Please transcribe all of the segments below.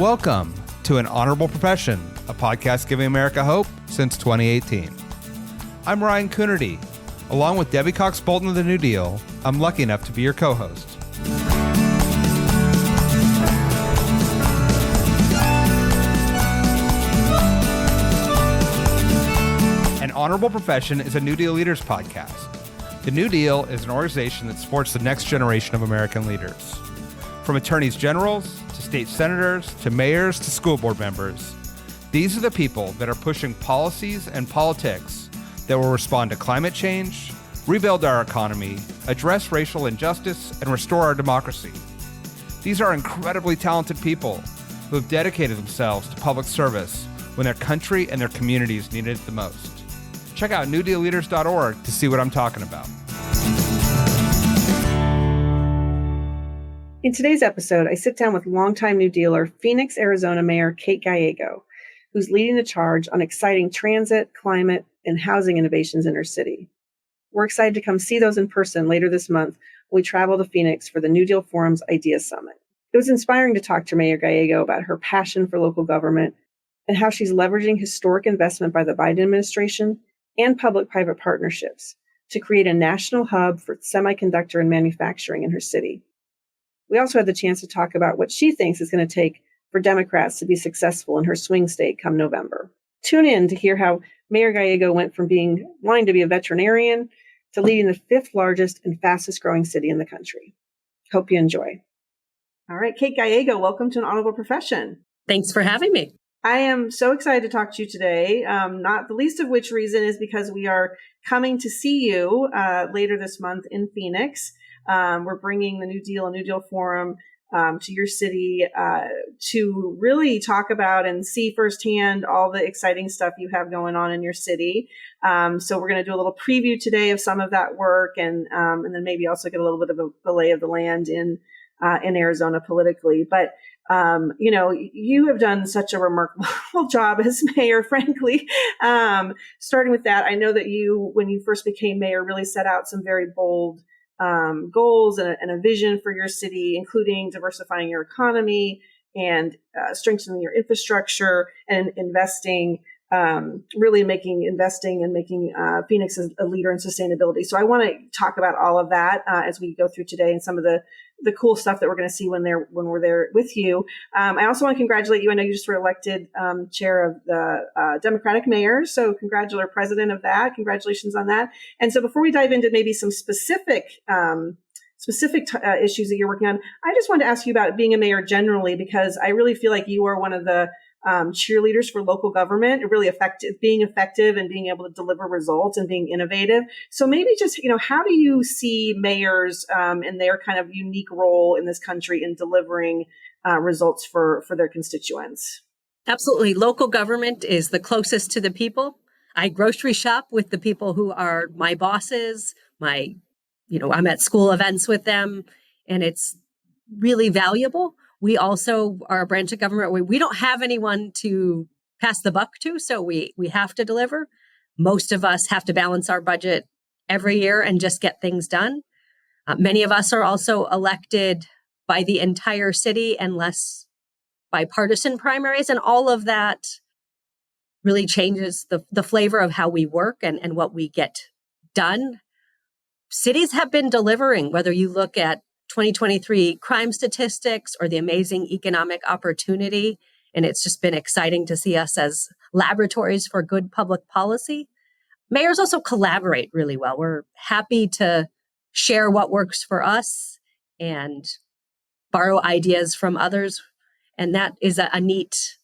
Welcome to An Honorable Profession, a podcast giving America hope since 2018. I'm Ryan Coonerty. Along with Debbie Cox Bultan of the New Deal, I'm lucky enough to be your co-host. An Honorable Profession is a New Deal Leaders podcast. The New Deal is an organization that supports the next generation of American leaders. From attorneys generals, to state senators, to mayors, to school board members, these are the people that are pushing policies and politics that will respond to climate change, rebuild our economy, address racial injustice, and restore our democracy. These are incredibly talented people who have dedicated themselves to public service when their country and their communities needed it the most. Check out NewDealLeaders.org to see what I'm talking about. In today's episode, I sit down with longtime New Dealer, Phoenix, Arizona Mayor Kate Gallego, who's leading the charge on exciting transit, climate, and housing innovations in her city. We're excited to come see those in person later this month when we travel to Phoenix for the NewDEAL Forum's Idea Summit. It was inspiring to talk to Mayor Gallego about her passion for local government and how she's leveraging historic investment by the Biden administration and public-private partnerships to create a national hub for semiconductor and manufacturing in her city. We also had the chance to talk about what she thinks is going to take for Democrats to be successful in her swing state come November. Tune in to hear how Mayor Gallego went from wanting to be a veterinarian to leading the fifth largest and fastest growing city in the country. Hope you enjoy. All right, Kate Gallego, welcome to An Honorable Profession. Thanks for having me. I am so excited to talk to you today, not the least of which reason is because we are coming to see you later this month in Phoenix. We're bringing the New Deal and NewDEAL Forum to your city to really talk about and see firsthand all the exciting stuff you have going on in your city. So we're going to do a little preview today of some of that work and then maybe also get a little bit of a lay of the land in Arizona politically. But you have done such a remarkable job as mayor, frankly. Starting with that, I know that you, when you first became mayor, really set out some very bold goals and a vision for your city, including diversifying your economy and strengthening your infrastructure and investing and making Phoenix a leader in sustainability. So I want to talk about all of that as we go through today and some of the cool stuff that we're going to see when we're there with you. I also want to congratulate you. I know you just were elected chair of the Democratic mayors. So president of that. Congratulations on that. And so before we dive into maybe some specific issues that you're working on, I just wanted to ask you about being a mayor generally, because I really feel like you are one of the cheerleaders for local government, being effective and being able to deliver results and being innovative. So maybe just, how do you see mayors and their kind of unique role in this country in delivering results for their constituents? Absolutely. Local government is the closest to the people. I grocery shop with the people who are my bosses, I'm at school events with them, and it's really valuable. We also are a branch of government where we don't have anyone to pass the buck to, so we have to deliver. Most of us have to balance our budget every year and just get things done. Many of us are also elected by the entire city and less by partisan primaries, and all of that really changes the flavor of how we work and what we get done. Cities have been delivering, whether you look at 2023 crime statistics or the amazing economic opportunity. And it's just been exciting to see us as laboratories for good public policy. Mayors also collaborate really well. We're happy to share what works for us and borrow ideas from others. And that is a neat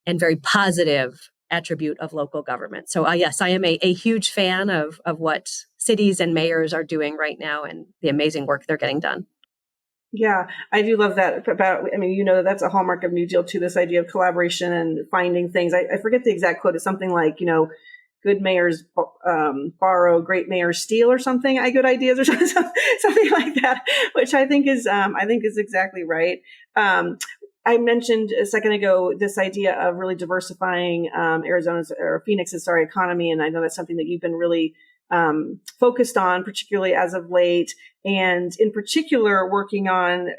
and very positive attribute of local government. So yes, I am a huge fan of what cities and mayors are doing right now and the amazing work they're getting done. Yeah, I do love that that's a hallmark of New Deal too, this idea of collaboration and finding things. I forget the exact quote. It's something like, good mayors borrow, great mayors steal, or something. Good ideas or something like that, which I think is exactly right. I mentioned a second ago this idea of really diversifying Phoenix's economy, and I know that's something that you've been really focused on, particularly as of late, and in particular working on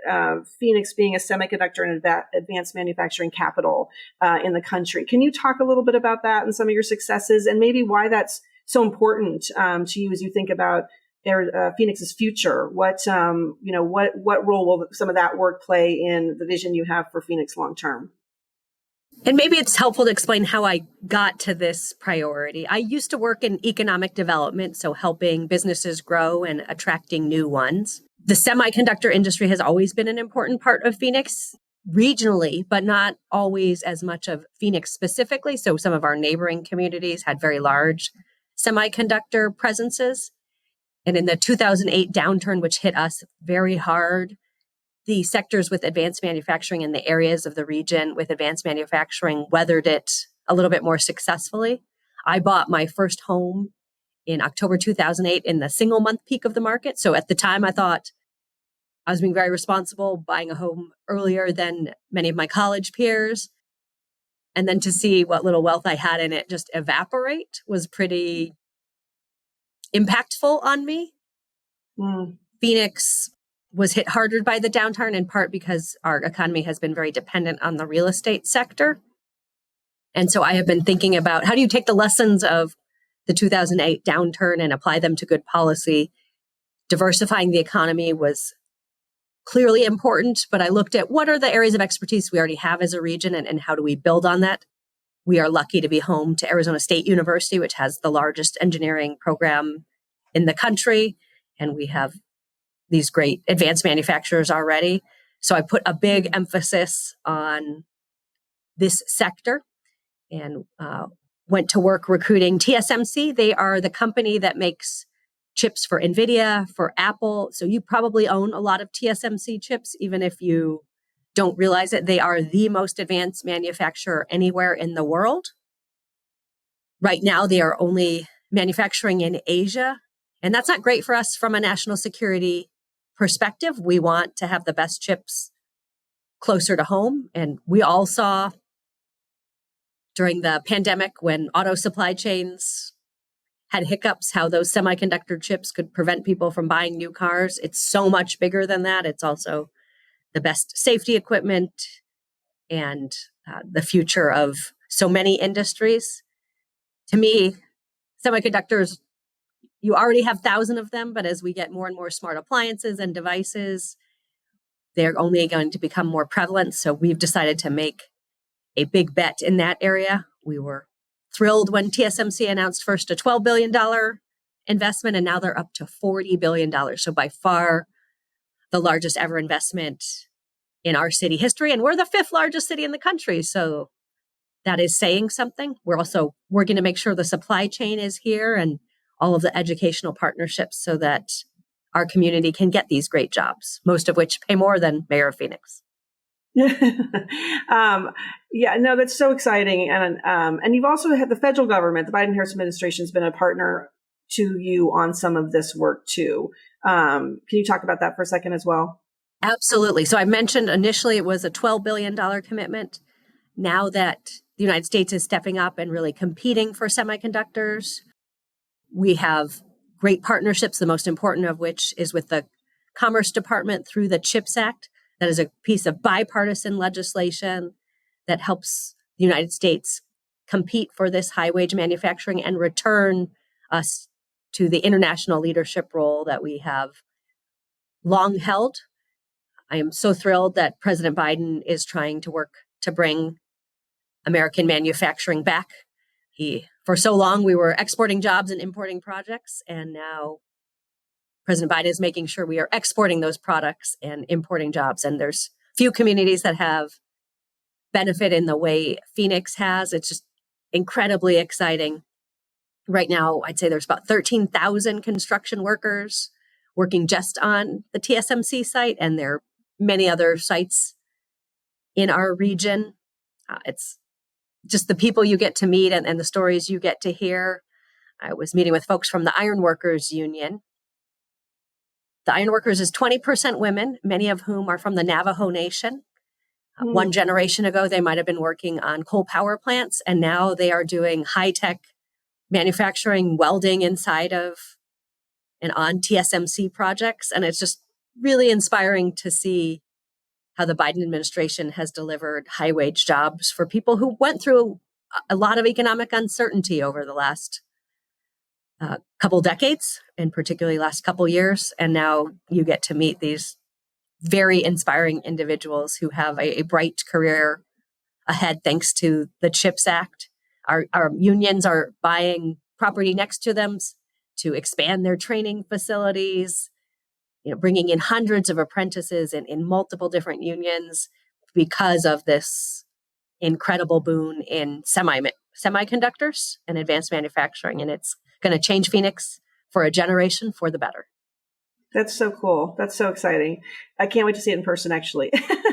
Phoenix being a semiconductor and advanced manufacturing capital in the country. Can you talk a little bit about that and some of your successes, and maybe why that's so important to you as you think about Phoenix's future? What role will some of that work play in the vision you have for Phoenix long term? And maybe it's helpful to explain how I got to this priority. I used to work in economic development, so helping businesses grow and attracting new ones. The semiconductor industry has always been an important part of Phoenix regionally, but not always as much of Phoenix specifically. So some of our neighboring communities had very large semiconductor presences. And in the 2008 downturn, which hit us very hard, the sectors with advanced manufacturing and the areas of the region with advanced manufacturing weathered it a little bit more successfully. I bought my first home in October 2008 in the single month peak of the market. So at the time, I thought I was being very responsible, buying a home earlier than many of my college peers. And then to see what little wealth I had in it just evaporate was pretty impactful on me. Phoenix was hit harder by the downturn, in part because our economy has been very dependent on the real estate sector. And so I have been thinking about how do you take the lessons of the 2008 downturn and apply them to good policy. Diversifying the economy was clearly important, but I looked at what are the areas of expertise we already have as a region and how do we build on that? We are lucky to be home to Arizona State University, which has the largest engineering program in the country. And we have these great advanced manufacturers already. So I put a big emphasis on this sector and went to work recruiting TSMC. They are the company that makes chips for NVIDIA, for Apple. So you probably own a lot of TSMC chips, even if you don't realize it. They are the most advanced manufacturer anywhere in the world. Right now, they are only manufacturing in Asia. And that's not great for us from a national security perspective. We want to have the best chips closer to home. And we all saw during the pandemic when auto supply chains had hiccups, how those semiconductor chips could prevent people from buying new cars. It's so much bigger than that. It's also the best safety equipment and the future of so many industries. To me, semiconductors, you already have thousands of them, but as we get more and more smart appliances and devices, they're only going to become more prevalent. So we've decided to make a big bet in that area. We were thrilled when TSMC announced first a $12 billion investment, and now they're up to $40 billion. So by far the largest ever investment in our city history. And we're the 5th largest city in the country. So that is saying something. We're also working to make sure the supply chain is here and all of the educational partnerships so that our community can get these great jobs, most of which pay more than Mayor of Phoenix. That's so exciting. And you've also had the federal government, the Biden-Harris administration has been a partner to you on some of this work too. Can you talk about that for a second as well? Absolutely. So I mentioned initially it was a $12 billion commitment. Now that the United States is stepping up and really competing for semiconductors, we have great partnerships, the most important of which is with the Commerce Department through the CHIPS Act. That is a piece of bipartisan legislation that helps the United States compete for this high-wage manufacturing and return us to the international leadership role that we have long held. I am so thrilled that President Biden is trying to work to bring American manufacturing back. For so long, we were exporting jobs and importing projects, and now President Biden is making sure we are exporting those products and importing jobs. And there's few communities that have benefit in the way Phoenix has. It's just incredibly exciting. Right now, I'd say there's about 13,000 construction workers working just on the TSMC site, and there are many other sites in our region. It's just the people you get to meet and the stories you get to hear. I was meeting with folks from the Ironworkers Union. The Ironworkers is 20% women, many of whom are from the Navajo Nation. One generation ago, they might have been working on coal power plants, and now they are doing high-tech manufacturing welding inside of and on TSMC projects. And it's just really inspiring to see how the Biden administration has delivered high wage jobs for people who went through a lot of economic uncertainty over the last couple decades, and particularly last couple years. And now you get to meet these very inspiring individuals who have a bright career ahead thanks to the CHIPS Act. Our unions are buying property next to them to expand their training facilities, bringing in hundreds of apprentices in multiple different unions because of this incredible boon in semiconductors and advanced manufacturing. And it's going to change Phoenix for a generation for the better. That's so cool. That's so exciting. I can't wait to see it in person, actually.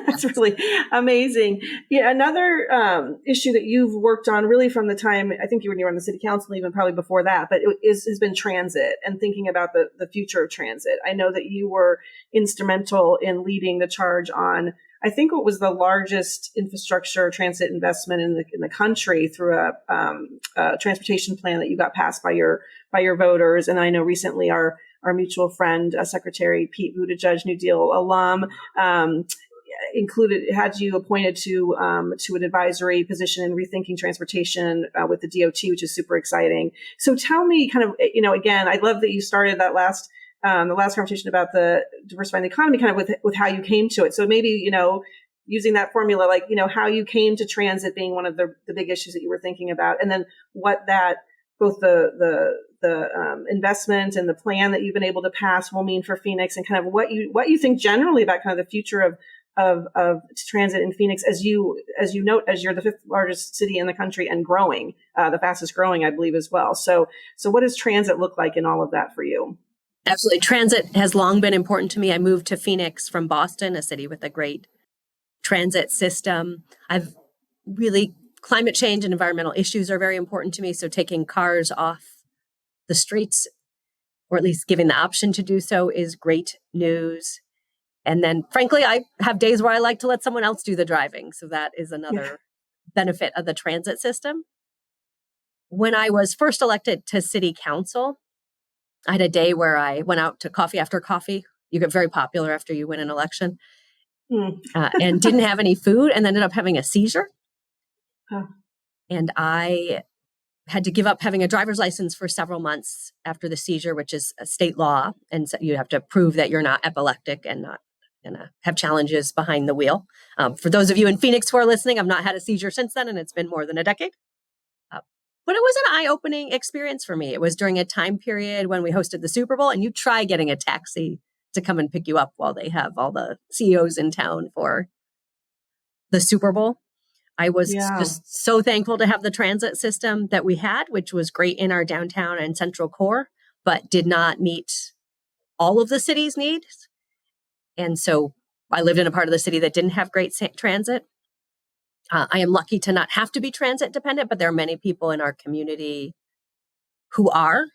That's really amazing. Yeah, another issue that you've worked on really from the time, I think when you were on the city council, even probably before that, but has been transit and thinking about the future of transit. I know that you were instrumental in leading the charge on, I think what was the largest infrastructure transit investment in the country through a transportation plan that you got passed by your voters. And I know recently our mutual friend, Secretary Pete Buttigieg, NewDEAL alum, had you appointed to an advisory position in rethinking transportation with the DOT, which is super exciting. So tell me kind of, again, I love that you started that the last conversation about the diversifying the economy kind of with how you came to it. So maybe, using that formula, like, how you came to transit being one of the big issues that you were thinking about, and then what that, both the investment and the plan that you've been able to pass will mean for Phoenix, and kind of what you think generally about kind of the future of transit in Phoenix, as you note, as you're the fifth largest city in the country and growing, the fastest growing, I believe, as well. So what does transit look like in all of that for you? Absolutely. Transit has long been important to me. I moved to Phoenix from Boston, a city with a great transit system. Climate change and environmental issues are very important to me. So taking cars off the streets, or at least giving the option to do so, is great news. And then, frankly, I have days where I like to let someone else do the driving. So that is another benefit of the transit system. When I was first elected to city council, I had a day where I went out to coffee after coffee. You get very popular after you win an election. And didn't have any food and ended up having a seizure. Huh. And I had to give up having a driver's license for several months after the seizure, which is a state law. And so you have to prove that you're not epileptic and not going to have challenges behind the wheel. For those of you in Phoenix who are listening, I've not had a seizure since then, and it's been more than a decade. But it was an eye-opening experience for me. It was during a time period when we hosted the Super Bowl, and you try getting a taxi to come and pick you up while they have all the CEOs in town for the Super Bowl. I was just so thankful to have the transit system that we had, which was great in our downtown and central core, but did not meet all of the city's needs. And so I lived in a part of the city that didn't have great transit. I am lucky to not have to be transit dependent, but there are many people in our community who are.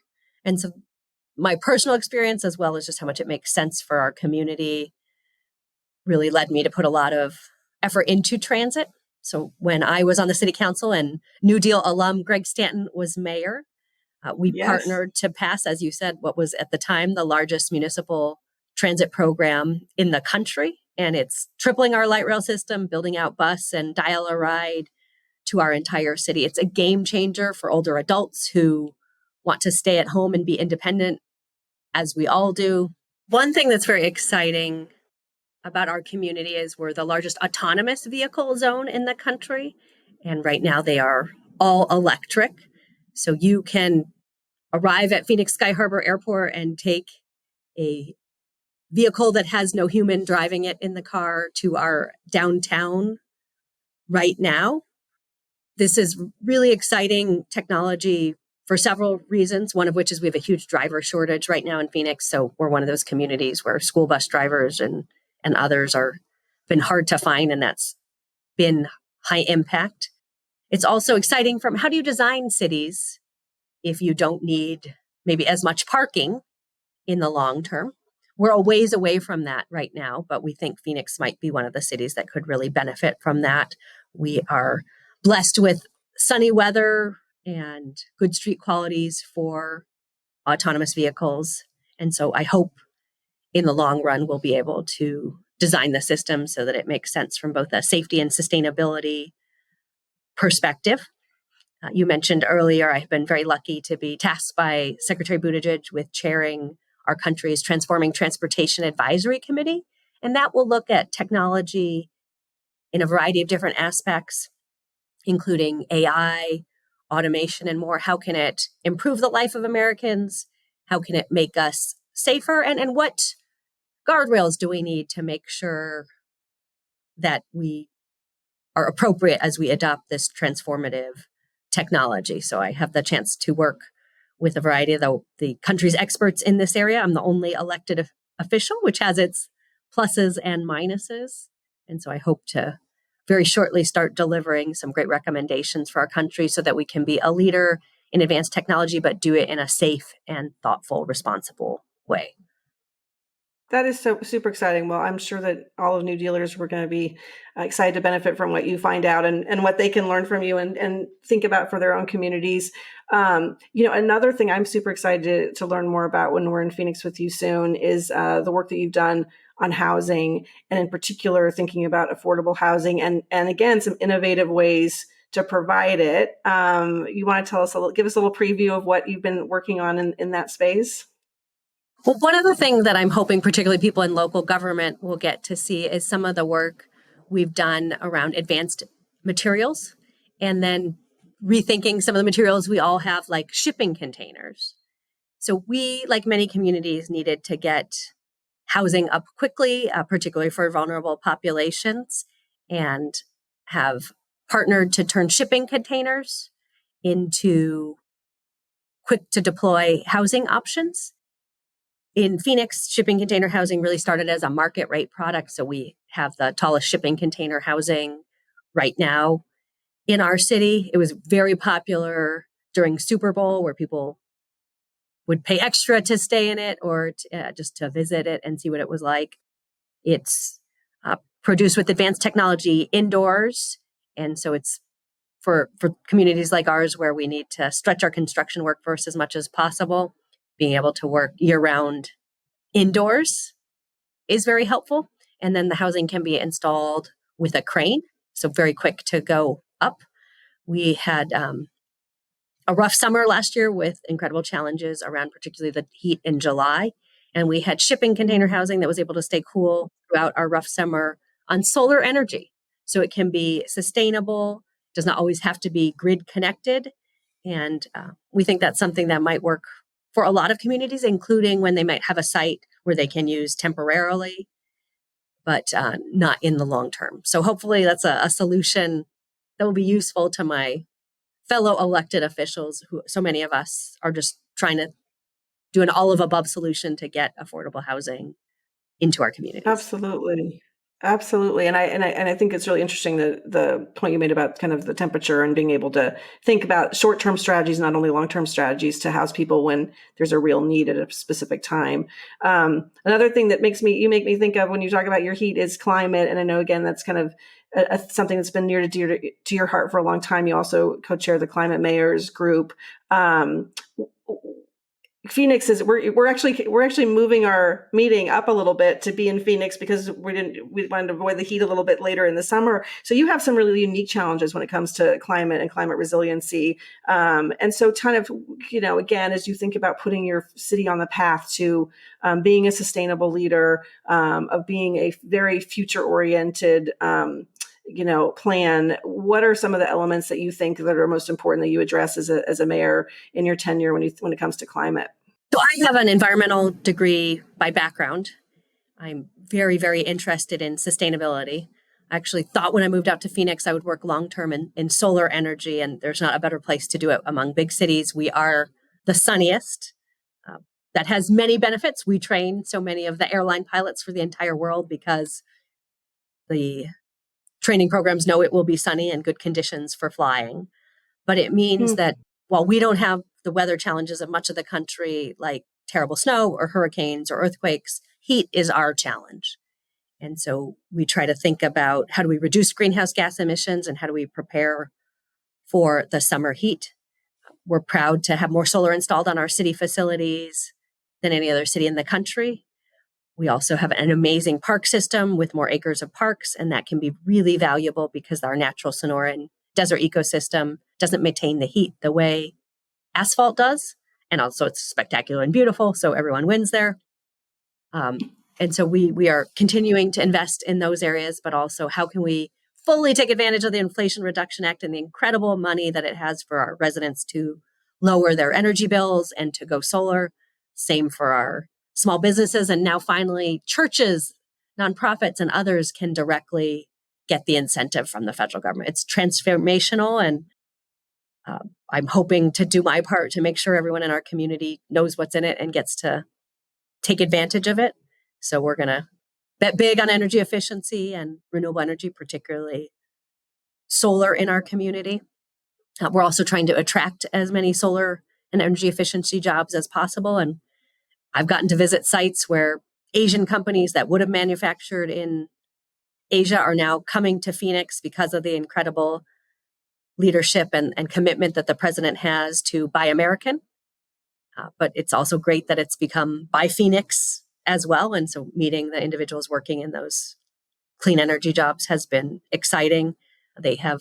And so my personal experience, as well as just how much it makes sense for our community, really led me to put a lot of effort into transit. So when I was on the city council and NewDEAL alum Greg Stanton was mayor, we partnered to pass, as you said, what was at the time the largest municipal transit program in the country. And it's tripling our light rail system, building out bus and dial-a-ride to our entire city. It's a game changer for older adults who want to stay at home and be independent, as we all do. One thing that's very exciting about our community is we're the largest autonomous vehicle zone in the country. And right now they are all electric. So you can arrive at Phoenix Sky Harbor Airport and take a vehicle that has no human driving it in the car to our downtown right now. This is really exciting technology for several reasons, one of which is we have a huge driver shortage right now in Phoenix. So we're one of those communities where school bus drivers and others are been hard to find, and that's been high impact. It's also exciting from how do you design cities if you don't need maybe as much parking in the long term? We're a ways away from that right now, but we think Phoenix might be one of the cities that could really benefit from that. We are blessed with sunny weather and good street qualities for autonomous vehicles. And so I hope in the long run, we'll be able to design the system so that it makes sense from both a safety and sustainability perspective. You mentioned earlier, I've been very lucky to be tasked by Secretary Buttigieg with chairing our country's Transforming Transportation Advisory Committee. And that will look at technology in a variety of different aspects, including AI, automation, and more. How can it improve the life of Americans? How can it make us safer? And what guardrails do we need to make sure that we are appropriate as we adopt this transformative technology? So I have the chance to work with a variety of the country's experts in this area. I'm the only elected official, which has its pluses and minuses. And so I hope to very shortly start delivering some great recommendations for our country so that we can be a leader in advanced technology, but do it in a safe and thoughtful, responsible way. That is so super exciting. Well, I'm sure that all of NewDEALers were going to be excited to benefit from what you find out and what they can learn from you and think about for their own communities. Another thing I'm super excited to learn more about when we're in Phoenix with you soon is the work that you've done on housing, and in particular, thinking about affordable housing and again, some innovative ways to provide it. You want to tell us give us a little preview of what you've been working on in that space? Well, one of the things that I'm hoping particularly people in local government will get to see is some of the work we've done around advanced materials, and then rethinking some of the materials we all have, like shipping containers. So we, like many communities, needed to get housing up quickly, particularly for vulnerable populations, and have partnered to turn shipping containers into quick to deploy housing options. In Phoenix, shipping container housing really started as a market rate product. So we have the tallest shipping container housing right now in our city. It was very popular during Super Bowl, where people would pay extra to stay in it or just to visit it and see what it was like. It's produced with advanced technology indoors. And so it's for communities like ours where we need to stretch our construction workforce as much as possible. Being able to work year-round indoors is very helpful. And then the housing can be installed with a crane, so very quick to go up. We had a rough summer last year with incredible challenges around particularly the heat in July. And we had shipping container housing that was able to stay cool throughout our rough summer on solar energy. So it can be sustainable, does not always have to be grid connected. And we think that's something that might work for a lot of communities, including when they might have a site where they can use temporarily, but not in the long term. So hopefully that's a solution that will be useful to my fellow elected officials, who so many of us are just trying to do an all of above solution to get affordable housing into our communities. Absolutely. And I think it's really interesting the point you made about kind of the temperature and being able to think about short-term strategies, not only long-term strategies to house people when there's a real need at a specific time. Another thing that you make me think of when you talk about your heat is climate. And I know, again, that's kind of something that's been near to dear to your heart for a long time. You also co-chair the Climate Mayors group. Phoenix is we're actually moving our meeting up a little bit to be in Phoenix because we wanted to avoid the heat a little bit later in the summer. So you have some really unique challenges when it comes to climate and climate resiliency. And so kind of, again, as you think about putting your city on the path to being a sustainable leader, of being a very future oriented plan, what are some of the elements that you think that are most important that you address as a mayor in your tenure when it comes to climate? So I have an environmental degree by background. I'm very, very interested in sustainability. I actually thought when I moved out to Phoenix, I would work long-term in solar energy, and there's not a better place to do it among big cities. We are the sunniest. That has many benefits. We train so many of the airline pilots for the entire world because the training programs know it will be sunny and good conditions for flying. But it means that while we don't have the weather challenges of much of the country, like terrible snow or hurricanes or earthquakes, heat is our challenge. And so we try to think about how do we reduce greenhouse gas emissions and how do we prepare for the summer heat. We're proud to have more solar installed on our city facilities than any other city in the country. We also have an amazing park system with more acres of parks, and that can be really valuable because our natural Sonoran desert ecosystem doesn't maintain the heat the way asphalt does. And also it's spectacular and beautiful, so everyone wins there. And so we are continuing to invest in those areas, but also how can we fully take advantage of the Inflation Reduction Act and the incredible money that it has for our residents to lower their energy bills and to go solar. Same for our small businesses. And now finally, churches, nonprofits, and others can directly get the incentive from the federal government. It's transformational. And I'm hoping to do my part to make sure everyone in our community knows what's in it and gets to take advantage of it. So we're going to bet big on energy efficiency and renewable energy, particularly solar in our community. We're also trying to attract as many solar and energy efficiency jobs as possible. And I've gotten to visit sites where Asian companies that would have manufactured in Asia are now coming to Phoenix because of the incredible leadership and commitment that the president has to Buy American. But it's also great that it's become Buy Phoenix as well. And so meeting the individuals working in those clean energy jobs has been exciting. They have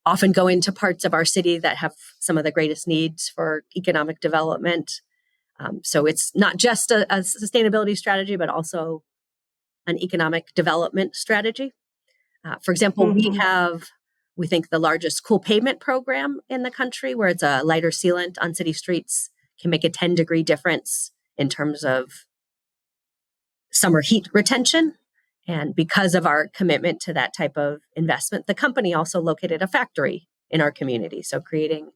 often go into parts of our city that have some of the greatest needs for economic development. So it's not just a sustainability strategy, but also an economic development strategy. For example, we think the largest cool pavement program in the country, where it's a lighter sealant on city streets, can make a 10-degree difference in terms of summer heat retention. And because of our commitment to that type of investment, the company also located a factory in our community. So creating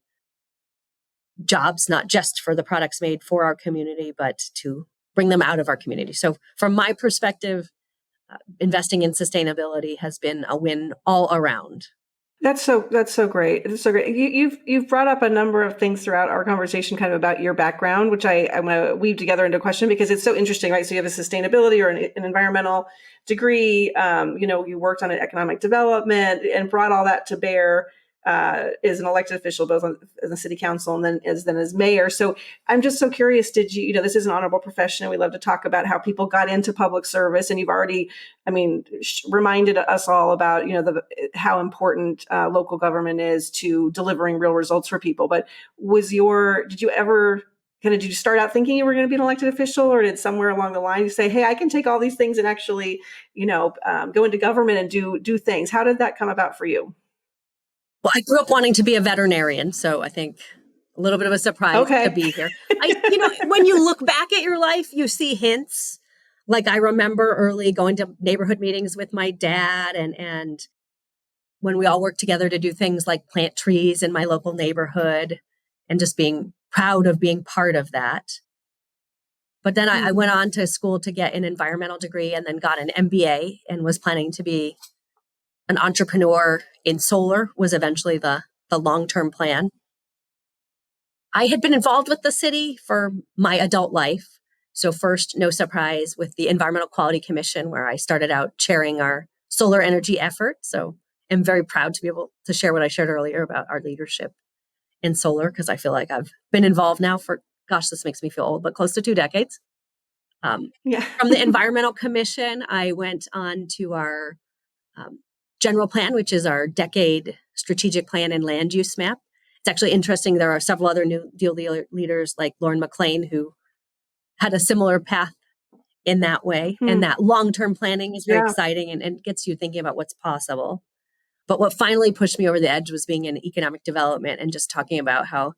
jobs, not just for the products made for our community, but to bring them out of our community. So from my perspective, investing in sustainability has been a win all around. That's so great. It's so great. You've brought up a number of things throughout our conversation, kind of about your background, which I'm going to weave together into a question because it's so interesting, right? So you have a sustainability or an environmental degree. You worked on an economic development and brought all that to bear as an elected official, both in the city council and then as mayor. So I'm just so curious, did you, this is an honorable profession and we love to talk about how people got into public service, and you've already, reminded us all about, how important local government is to delivering real results for people. But did you start out thinking you were going to be an elected official, or did somewhere along the line you say, hey, I can take all these things and actually, go into government and do things? How did that come about for you? Well, I grew up wanting to be a veterinarian, so I think a little bit of a surprise to be here. When you look back at your life, you see hints. Like I remember early going to neighborhood meetings with my dad, and when we all worked together to do things like plant trees in my local neighborhood, and just being proud of being part of that. But then I went on to school to get an environmental degree and then got an MBA and was planning to be an entrepreneur in solar, was eventually the long-term plan. I had been involved with the city for my adult life. So first, no surprise, with the Environmental Quality Commission, where I started out chairing our solar energy effort. So I'm very proud to be able to share what I shared earlier about our leadership in solar, because I feel like I've been involved now for, this makes me feel old, but close to 2 decades. From the Environmental Commission, I went on to our general plan, which is our decade strategic plan and land use map. It's actually interesting. There are several other New Deal leaders like Lauren McLean who had a similar path in that way. And that long-term planning is very exciting and gets you thinking about what's possible. But what finally pushed me over the edge was being in economic development and just talking about how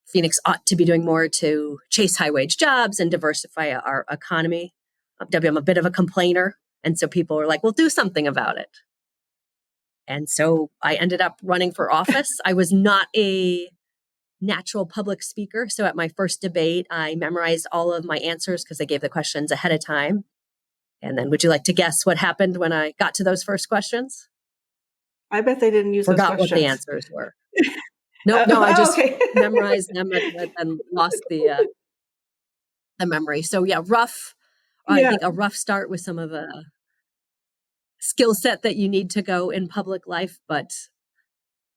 Phoenix ought to be doing more to chase high-wage jobs and diversify our economy. I'm a bit of a complainer. And so people were like, well, do something about it. And so I ended up running for office. I was not a natural public speaker. So at my first debate, I memorized all of my answers because I gave the questions ahead of time. And then would you like to guess what happened when I got to those first questions? I bet they didn't use Forgot those questions. what the answers were. No, I just memorized them and lost the memory. So rough. I think a rough start with some of the skill set that you need to go in public life, but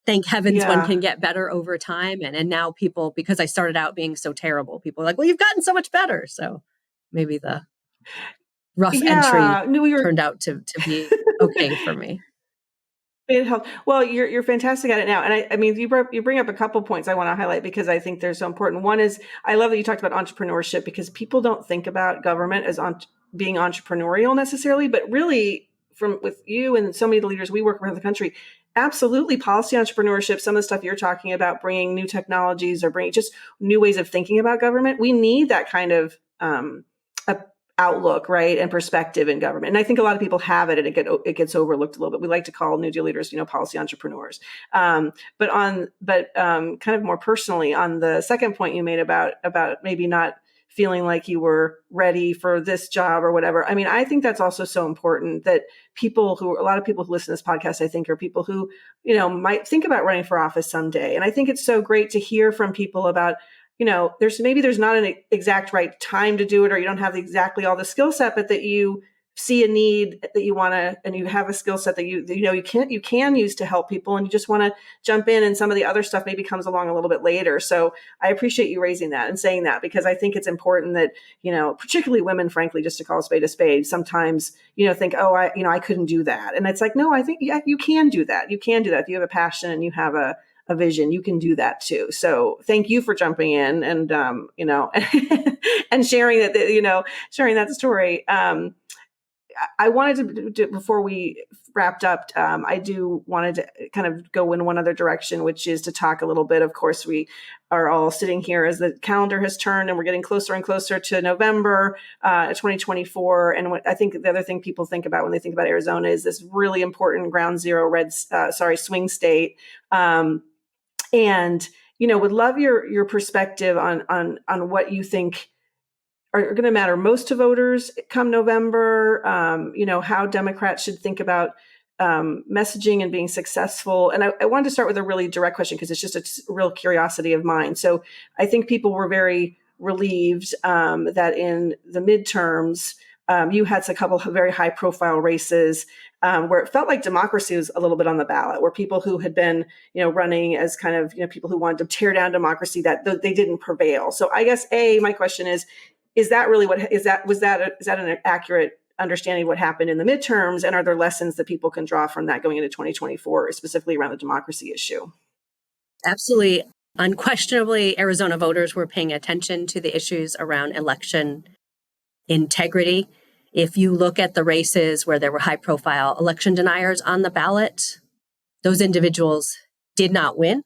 thank heavens one Yeah. can get better over time. And now people, because I started out being so terrible, people are like, well, you've gotten so much better. So maybe the rough entry Yeah. No, you're turned out to be okay for me. it helped. Well, you're fantastic at it now, and I mean, you bring up a couple points I want to highlight because I think they're so important. One is I love that you talked about entrepreneurship because people don't think about government as being entrepreneurial necessarily, but really, from with you and so many of the leaders we work with around the country, absolutely policy entrepreneurship. Some of the stuff you're talking about, bringing new technologies or bringing just new ways of thinking about government. We need that kind of a outlook, right, and perspective in government. And I think a lot of people have it, and it gets overlooked a little bit. We like to call New Deal leaders, policy entrepreneurs. But kind of more personally, on the second point you made about maybe not feeling like you were ready for this job or whatever. I mean, I think that's also so important that a lot of people who listen to this podcast, I think, are people who, might think about running for office someday. And I think it's so great to hear from people about, there's not an exact right time to do it, or you don't have exactly all the skill set, but that you see a need that you want to, and you have a skill set that you can use to help people, and you just want to jump in, and some of the other stuff maybe comes along a little bit later. So I appreciate you raising that and saying that, because I think it's important that, particularly women, frankly, just to call a spade, sometimes, think, oh, I couldn't do that. And it's like, no, I think, yeah, you can do that. You can do that. If you have a passion and you have a vision, you can do that too. So thank you for jumping in and, and sharing that story. I wanted to, before we wrapped up, wanted to kind of go in one other direction, which is to talk a little bit. Of course, we are all sitting here as the calendar has turned and we're getting closer and closer to November 2024. And what I think the other thing people think about when they think about Arizona is this really important ground zero swing state. And, would love your perspective on what you think are going to matter most to voters come November, how Democrats should think about messaging and being successful. And I wanted to start with a really direct question because it's just a real curiosity of mine. So I think people were very relieved that in the midterms, you had a couple of very high profile races where it felt like democracy was a little bit on the ballot, where people who had been, running as kind of, people who wanted to tear down democracy, that they didn't prevail. So I guess, my question is that really is that an accurate understanding of what happened in the midterms? And are there lessons that people can draw from that going into 2024, specifically around the democracy issue? Absolutely. Unquestionably, Arizona voters were paying attention to the issues around election integrity. If you look at the races where there were high profile election deniers on the ballot, those individuals did not win.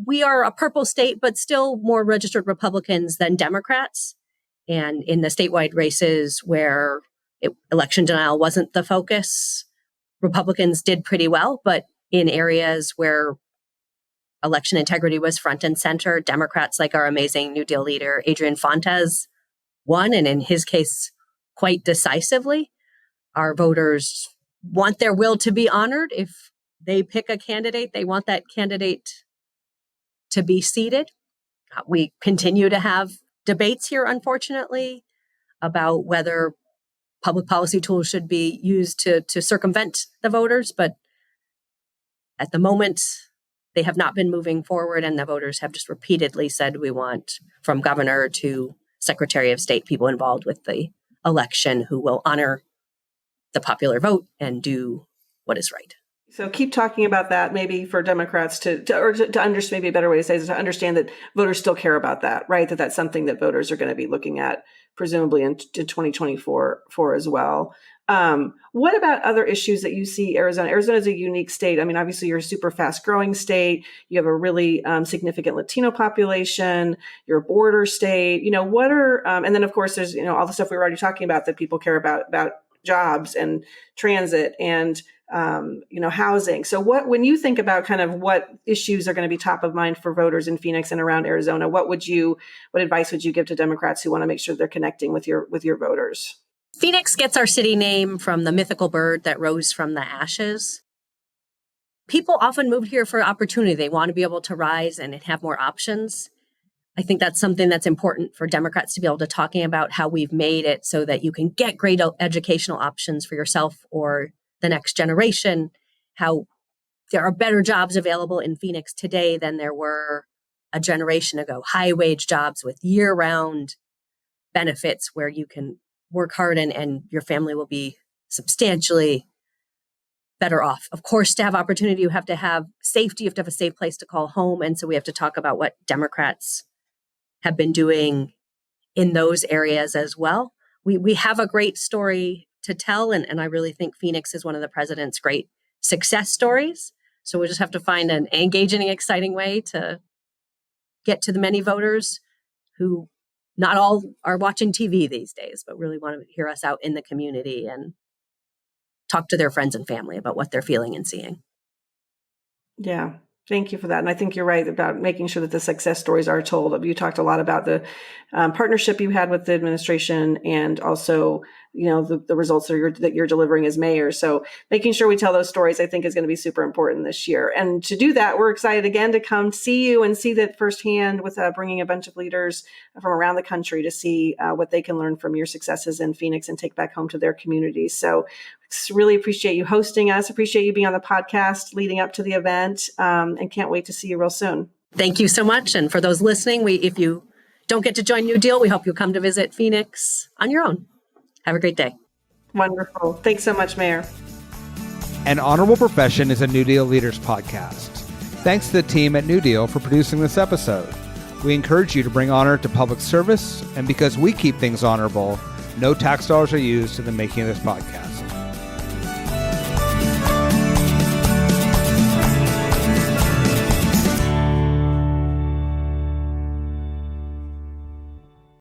We are a purple state, but still more registered Republicans than Democrats. And in the statewide races where election denial wasn't the focus, Republicans did pretty well. But in areas where election integrity was front and center, Democrats, like our amazing New Deal leader, Adrian Fontes, won, and in his case, quite decisively. Our voters want their will to be honored. If they pick a candidate, they want that candidate to be seated. We continue to have debates here, unfortunately, about whether public policy tools should be used to circumvent the voters. But at the moment, they have not been moving forward, and the voters have just repeatedly said we want, from governor to Secretary of State, people involved with the election who will honor the popular vote and do what is right. So keep talking about that, maybe for Democrats to understand, maybe a better way to say it is to understand that voters still care about that, right? That's something that voters are going to be looking at, presumably in 2024 as well. What about other issues that you see Arizona? Arizona is a unique state. I mean, obviously you're a super fast growing state. You have a really significant Latino population. You're a border state. What are, and then of course there's, all the stuff we were already talking about that people care about jobs and transit and, housing. So when you think about kind of what issues are going to be top of mind for voters in Phoenix and around Arizona, what advice would you give to Democrats who want to make sure they're connecting with your voters? Phoenix gets our city name from the mythical bird that rose from the ashes. People often move here for opportunity. They want to be able to rise and have more options. I think that's something that's important for Democrats to be able to talking about how we've made it so that you can get great educational options for yourself or the next generation, how there are better jobs available in Phoenix today than there were a generation ago. High wage jobs with year-round benefits where you can work hard and your family will be substantially better off. Of course, to have opportunity, you have to have safety. You have to have a safe place to call home. And so we have to talk about what Democrats have been doing in those areas as well. We have a great story to tell. And I really think Phoenix is one of the president's great success stories. So we just have to find an engaging and exciting way to get to the many voters who not all are watching TV these days, but really want to hear us out in the community and talk to their friends and family about what they're feeling and seeing. Yeah. Thank you for that. And I think you're right about making sure that the success stories are told. You talked a lot about the partnership you had with the administration and also, the results that you're delivering as mayor. So making sure we tell those stories, I think, is going to be super important this year. And to do that, we're excited again to come see you and see that firsthand with bringing a bunch of leaders from around the country to see what they can learn from your successes in Phoenix and take back home to their communities. So really appreciate you hosting us. Appreciate you being on the podcast leading up to the event, and can't wait to see you real soon. Thank you so much. And for those listening, if you don't get to join New Deal, we hope you'll come to visit Phoenix on your own. Have a great day. Wonderful. Thanks so much, Mayor. An Honorable Profession is a New Deal Leaders podcast. Thanks to the team at New Deal for producing this episode. We encourage you to bring honor to public service, and because we keep things honorable, no tax dollars are used in the making of this podcast.